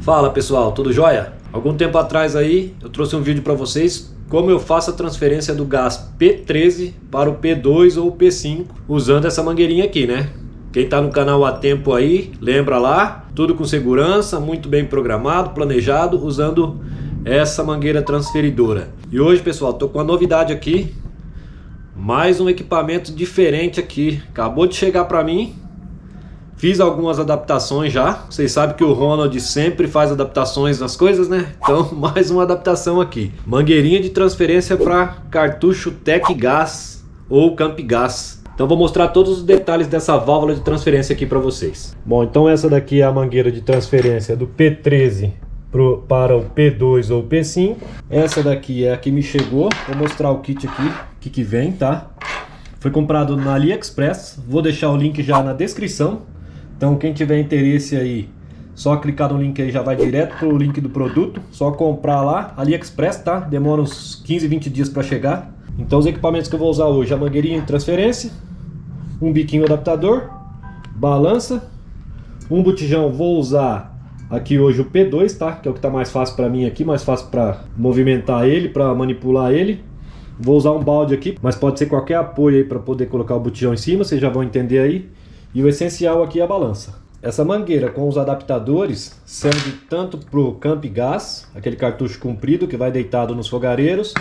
Fala pessoal, tudo jóia? Algum tempo atrás aí eu trouxe um vídeo para vocês como eu faço a transferência do gás P13 para o P2 ou P5 usando essa mangueirinha aqui, né? Quem tá no canal há tempo aí, lembra lá, tudo com segurança, muito bem programado, planejado, usando essa mangueira transferidora. E hoje pessoal, tô com uma novidade aqui, mais um equipamento diferente aqui, acabou de chegar para mim. Fiz algumas adaptações já, vocês sabem que o Ronald sempre faz adaptações nas coisas, né? Então mais uma adaptação aqui. Mangueirinha de transferência para cartucho Tec Gas ou Camp Gas. Então vou mostrar todos os detalhes dessa válvula de transferência aqui para vocês. Bom, então essa daqui é a mangueira de transferência do P13 para o P2 ou P5. Essa daqui é a que me chegou, vou mostrar o kit aqui, o que vem, tá? Foi comprado na AliExpress, vou deixar o link já na descrição. Então quem tiver interesse aí, só clicar no link aí já vai direto pro link do produto. Só comprar lá, AliExpress, tá? Demora uns 15, 20 dias para chegar. Então os equipamentos que eu vou usar hoje, a mangueirinha de transferência, um biquinho adaptador, balança, um botijão, vou usar aqui hoje o P2, tá? Que é o que tá mais fácil para mim aqui, mais fácil para movimentar ele, para manipular ele. Vou usar um balde aqui, mas pode ser qualquer apoio aí para poder colocar o botijão em cima, vocês já vão entender aí. E o essencial aqui é a balança. Essa mangueira com os adaptadores serve tanto para o Camp Gas, aquele cartucho comprido que vai deitado nos fogareiros,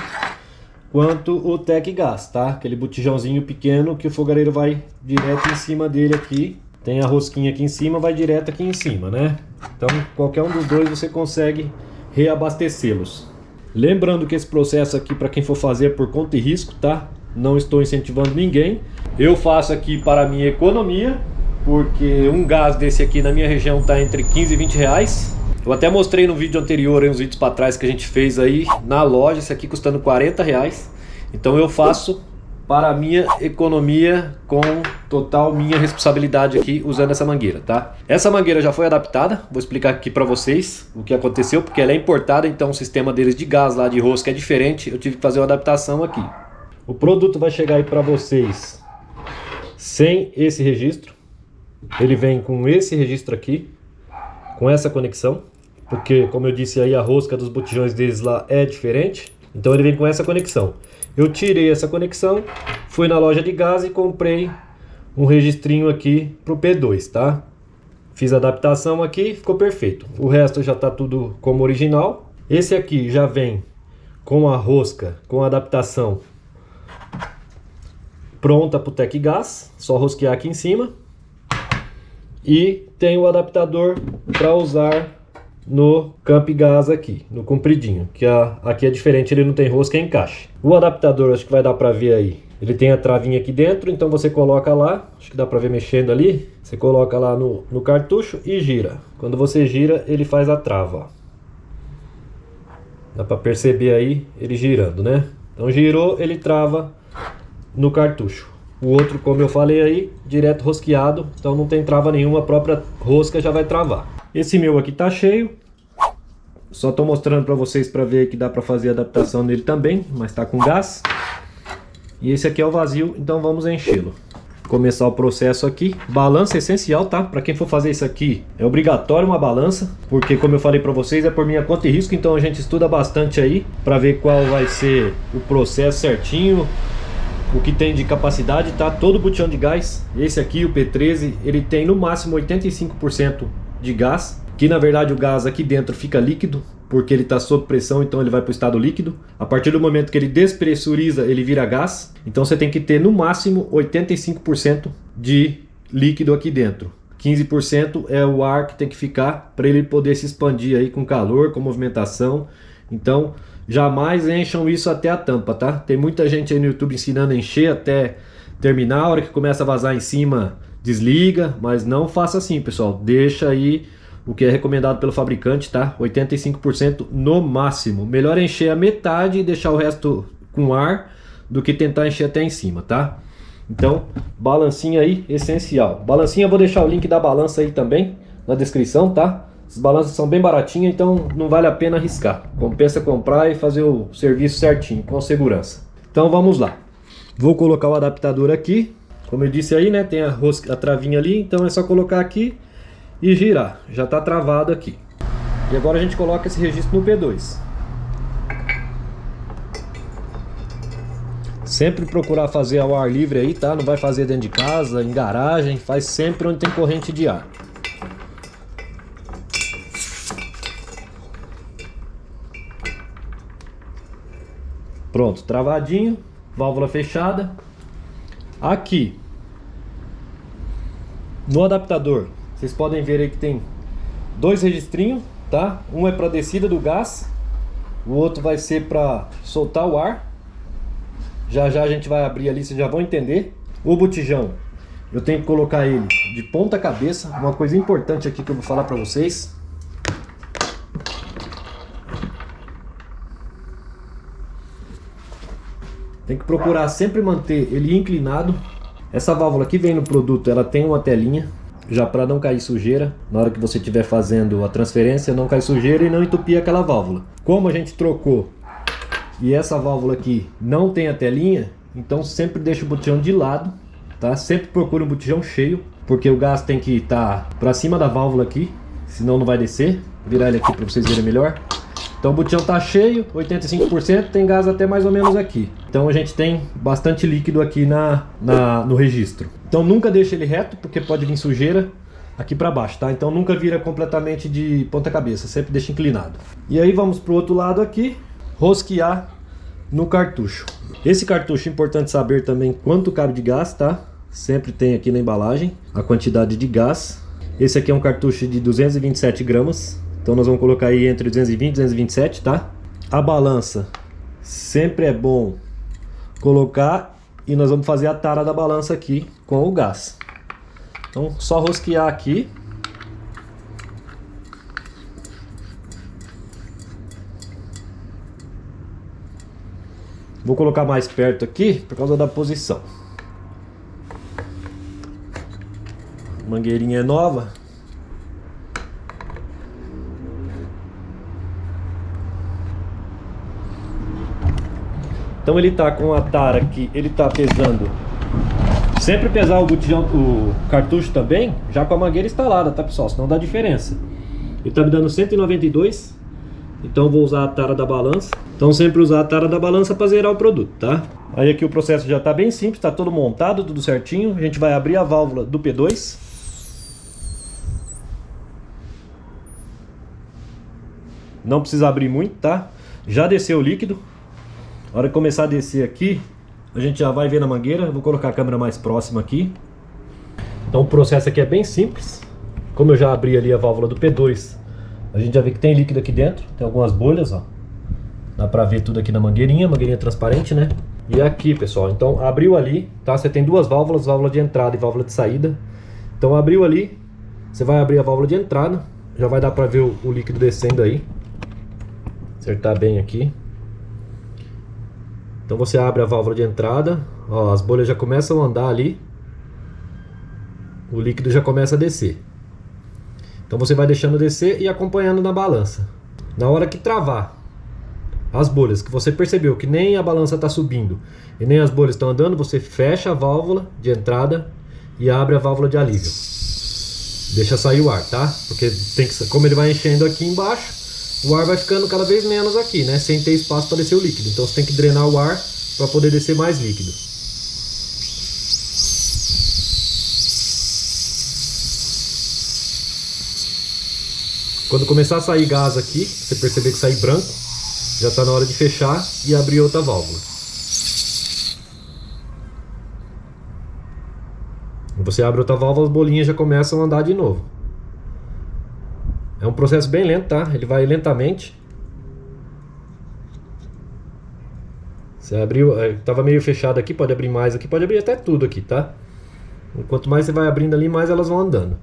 quanto o Tec Gas, tá? Aquele botijãozinho pequeno que o fogareiro vai direto em cima dele aqui. Tem a rosquinha aqui em cima, vai direto aqui em cima, né? Então qualquer um dos dois você consegue reabastecê-los. Lembrando que esse processo aqui, para quem for fazer, é por conta e risco, tá? Não estou incentivando ninguém. Eu faço aqui para a minha economia, porque um gás desse aqui na minha região está entre 15 e 20 reais. Eu até mostrei no vídeo anterior, uns vídeos para trás que a gente fez aí na loja, esse aqui custando 40 reais. Então eu faço para a minha economia com total minha responsabilidade aqui usando essa mangueira, tá? Essa mangueira já foi adaptada, vou explicar aqui para vocês o que aconteceu, porque ela é importada, então o sistema deles de gás lá de rosca é diferente, eu tive que fazer uma adaptação aqui. O produto vai chegar aí para vocês sem esse registro, ele vem com esse registro aqui, com essa conexão, porque como eu disse aí a rosca dos botijões deles lá é diferente, então ele vem com essa conexão. Eu tirei essa conexão, fui na loja de gás e comprei um registrinho aqui pro P2, tá? Fiz a adaptação aqui, ficou perfeito. O resto já tá tudo como original. Esse aqui já vem com a rosca, com a adaptação pronta pro Tec Gas, só rosquear aqui em cima. E tem o adaptador para usar no Camp Gas aqui, no compridinho, que aqui é diferente, ele não tem rosca, é encaixe. O adaptador, acho que vai dar para ver aí, ele tem a travinha aqui dentro, então você coloca lá, acho que dá para ver mexendo ali, você coloca lá no cartucho e gira. Quando você gira, ele faz a trava, ó. Dá para perceber aí ele girando, né? Então girou, ele trava no cartucho. O outro, como eu falei aí, direto rosqueado, então não tem trava nenhuma, a própria rosca já vai travar. Esse meu aqui tá cheio, só tô mostrando para vocês para ver que dá para fazer adaptação nele também, mas tá com gás. E esse aqui é o vazio, então vamos enchê-lo. Começar o processo aqui. Balança é essencial, tá? Para quem for fazer isso aqui, é obrigatório uma balança, porque como eu falei para vocês, é por minha conta e risco, então a gente estuda bastante aí para ver qual vai ser o processo certinho, o que tem de capacidade, tá? Todo botijão de gás, esse aqui, o P13, ele tem no máximo 85% de gás, que na verdade o gás aqui dentro fica líquido, porque ele está sob pressão, então ele vai para o estado líquido. A partir do momento que ele despressuriza, ele vira gás, então você tem que ter no máximo 85% de líquido aqui dentro. 15% é o ar que tem que ficar para ele poder se expandir aí com calor, com movimentação. Então jamais encham isso até a tampa, tá? Tem muita gente aí no YouTube ensinando a encher até terminar, a hora que começa a vazar em cima desliga, mas não faça assim, pessoal. Deixa aí o que é recomendado pelo fabricante, tá? 85% no máximo. Melhor encher a metade e deixar o resto com ar do que tentar encher até em cima, tá? Então, balancinha aí, essencial. Balancinha, eu vou deixar o link da balança aí também na descrição, tá? As balanças são bem baratinhas, então não vale a pena arriscar. Compensa comprar e fazer o serviço certinho, com segurança. Então vamos lá. Vou colocar o adaptador aqui. Como eu disse aí, né? Tem a travinha ali, então é só colocar aqui e girar. Já está travado aqui. E agora a gente coloca esse registro no P2. Sempre procurar fazer ao ar livre aí, tá? Não vai fazer dentro de casa, em garagem, faz sempre onde tem corrente de ar. Pronto, travadinho, válvula fechada. Aqui no adaptador, vocês podem ver aí que tem dois registrinhos, tá? Um é para descida do gás, o outro vai ser para soltar o ar. Já já a gente vai abrir ali, vocês já vão entender. O botijão, eu tenho que colocar ele de ponta cabeça. Uma coisa importante aqui que eu vou falar para vocês. Tem que procurar sempre manter ele inclinado. Essa válvula que vem no produto, ela tem uma telinha, já para não cair sujeira. Na hora que você estiver fazendo a transferência, não cair sujeira e não entupir aquela válvula. Como a gente trocou e essa válvula aqui não tem a telinha, então sempre deixa o botijão de lado, tá? Sempre procure um botijão cheio, porque o gás tem que estar para cima da válvula aqui, senão não vai descer. Vou virar ele aqui para vocês verem melhor. Então o botijão tá cheio, 85%, tem gás até mais ou menos aqui. Então a gente tem bastante líquido aqui no registro. Então nunca deixe ele reto, porque pode vir sujeira aqui para baixo, tá? Então nunca vira completamente de ponta cabeça, sempre deixa inclinado. E aí vamos pro outro lado aqui, rosquear no cartucho. Esse cartucho é importante saber também quanto cabe de gás, tá? Sempre tem aqui na embalagem a quantidade de gás. Esse aqui é um cartucho de 227 gramas. Então nós vamos colocar aí entre 220 e 227, tá? A balança sempre é bom colocar, e nós vamos fazer a tara da balança aqui com o gás. Então só rosquear aqui. Vou colocar mais perto aqui por causa da posição. A mangueirinha é nova. Então ele tá com a tara aqui, ele tá pesando. Sempre pesar o botijão, o cartucho também, já com a mangueira instalada, tá pessoal? Senão dá diferença. Ele tá me dando 192. Então vou usar a tara da balança. Então sempre usar a tara da balança para zerar o produto, tá? Aí aqui o processo já tá bem simples, tá todo montado, tudo certinho. A gente vai abrir a válvula do P2. Não precisa abrir muito, tá? Já desceu o líquido. Na hora que começar a descer aqui, a gente já vai ver na mangueira. Eu vou colocar a câmera mais próxima aqui. Então o processo aqui é bem simples. Como eu já abri ali a válvula do P2, a gente já vê que tem líquido aqui dentro. Tem algumas bolhas, ó. Dá pra ver tudo aqui na mangueirinha. Mangueirinha transparente, né? E aqui, pessoal, então abriu ali, tá? Você tem duas válvulas, válvula de entrada e válvula de saída. Então abriu ali, você vai abrir a válvula de entrada. Já vai dar pra ver o líquido descendo aí. Acertar bem aqui. Então você abre a válvula de entrada, ó, as bolhas já começam a andar ali, o líquido já começa a descer. Então você vai deixando descer e acompanhando na balança. Na hora que travar as bolhas, que você percebeu que nem a balança está subindo e nem as bolhas estão andando, você fecha a válvula de entrada e abre a válvula de alívio. Deixa sair o ar, tá? Porque tem que, como ele vai enchendo aqui embaixo, o ar vai ficando cada vez menos aqui, né? Sem ter espaço para descer o líquido. Então você tem que drenar o ar para poder descer mais líquido. Quando começar a sair gás aqui, você perceber que sai branco, já está na hora de fechar e abrir outra válvula. Você abre outra válvula, as bolinhas já começam a andar de novo. É um processo bem lento, tá? Ele vai lentamente. Você abriu, tava meio fechado aqui, pode abrir mais aqui, pode abrir até tudo aqui, tá? Quanto mais você vai abrindo ali, mais elas vão andando.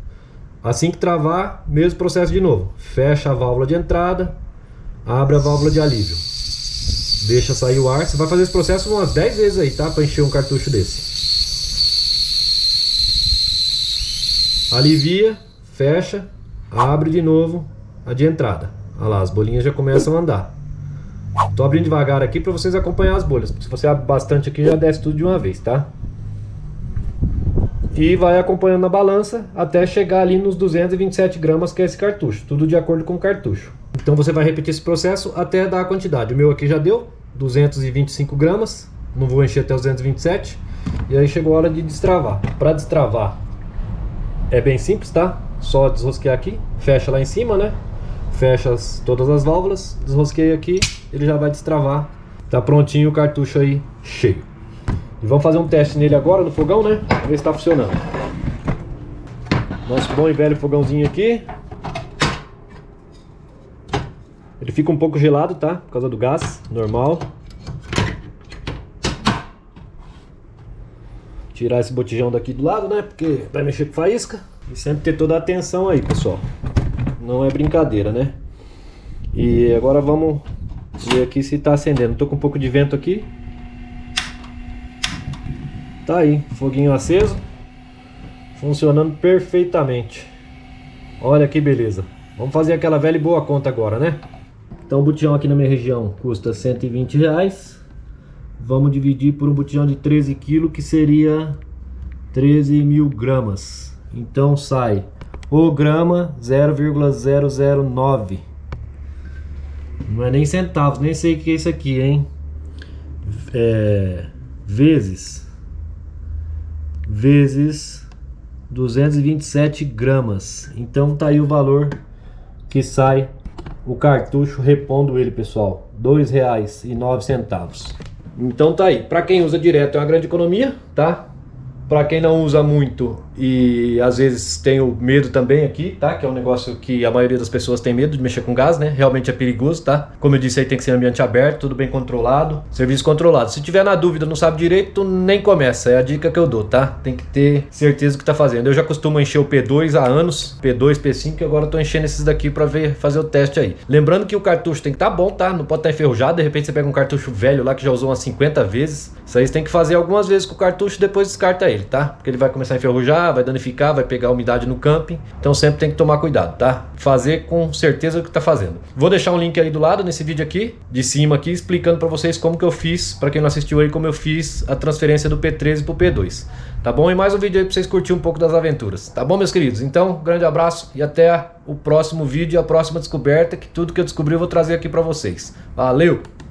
Assim que travar, mesmo processo de novo. Fecha a válvula de entrada, abre a válvula de alívio. Deixa sair o ar. Você vai fazer esse processo umas 10 vezes aí, tá? Para encher um cartucho desse. Alivia, fecha, abre de novo a de entrada. Olha lá, as bolinhas já começam a andar. Tô abrindo devagar aqui para vocês acompanhar as bolhas. Se você abre bastante aqui, já desce tudo de uma vez, tá? e vai acompanhando na balança até chegar ali nos 227 gramas que é esse cartucho, tudo de acordo com o cartucho. Então você vai repetir esse processo até dar a quantidade. O meu aqui já deu 225 gramas, não vou encher até os 227. E aí chegou a hora de destravar. Para destravar é bem simples, tá? Só desrosquear aqui, fecha lá em cima, né? Fecha todas as válvulas, desrosqueia aqui, ele já vai destravar. Tá prontinho o cartucho aí cheio. E vamos fazer um teste nele agora no fogão, né? Pra ver se tá funcionando. Nosso bom e velho fogãozinho aqui. Ele fica um pouco gelado, tá? Por causa do gás, normal. Tirar esse botijão daqui do lado, né? Porque vai mexer com faísca. E sempre ter toda a atenção aí, pessoal. Não é brincadeira, né? E agora vamos ver aqui se tá acendendo. Tô com um pouco de vento aqui. Tá aí, foguinho aceso. Funcionando perfeitamente. Olha que beleza. Vamos fazer aquela velha e boa conta agora, né? Então o botijão aqui na minha região custa R$120. Vamos dividir por um botijão de 13 kg, que seria 13.000 gramas. Então sai o grama 0,009. Não é nem centavos, nem sei o que é isso aqui, hein? Vezes 227 gramas. Então tá aí o valor que sai o cartucho repondo ele, pessoal. R$2,09. Então tá aí, para quem usa direto é uma grande economia, tá? Para quem não usa muito e às vezes tem o medo também aqui, tá? Que é um negócio que a maioria das pessoas tem medo de mexer com gás, né? Realmente é perigoso, tá? Como eu disse aí, tem que ser ambiente aberto, tudo bem controlado, serviço controlado. Se tiver na dúvida, não sabe direito, nem começa, é a dica que eu dou, tá? Tem que ter certeza do que tá fazendo. Eu já costumo encher o P2 há anos, P2, P5, e agora eu tô enchendo esses daqui para fazer o teste aí. Lembrando que o cartucho tem que estar bom, tá? Não pode estar enferrujado, de repente você pega um cartucho velho lá que já usou umas 50 vezes. Isso aí você tem que fazer algumas vezes com o cartucho e depois descarta ele, tá? Porque ele vai começar a enferrujar, vai danificar, vai pegar umidade no camping. Então sempre tem que tomar cuidado, tá? Fazer com certeza o que tá fazendo. Vou deixar um link aí do lado nesse vídeo aqui, de cima aqui, explicando para vocês como que eu fiz, para quem não assistiu aí, como eu fiz a transferência do P13 pro P2. Tá bom? E mais um vídeo aí para vocês curtirem um pouco das aventuras. Tá bom, meus queridos? Então, um grande abraço e até o próximo vídeo, a próxima descoberta, que tudo que eu descobri eu vou trazer aqui para vocês. Valeu!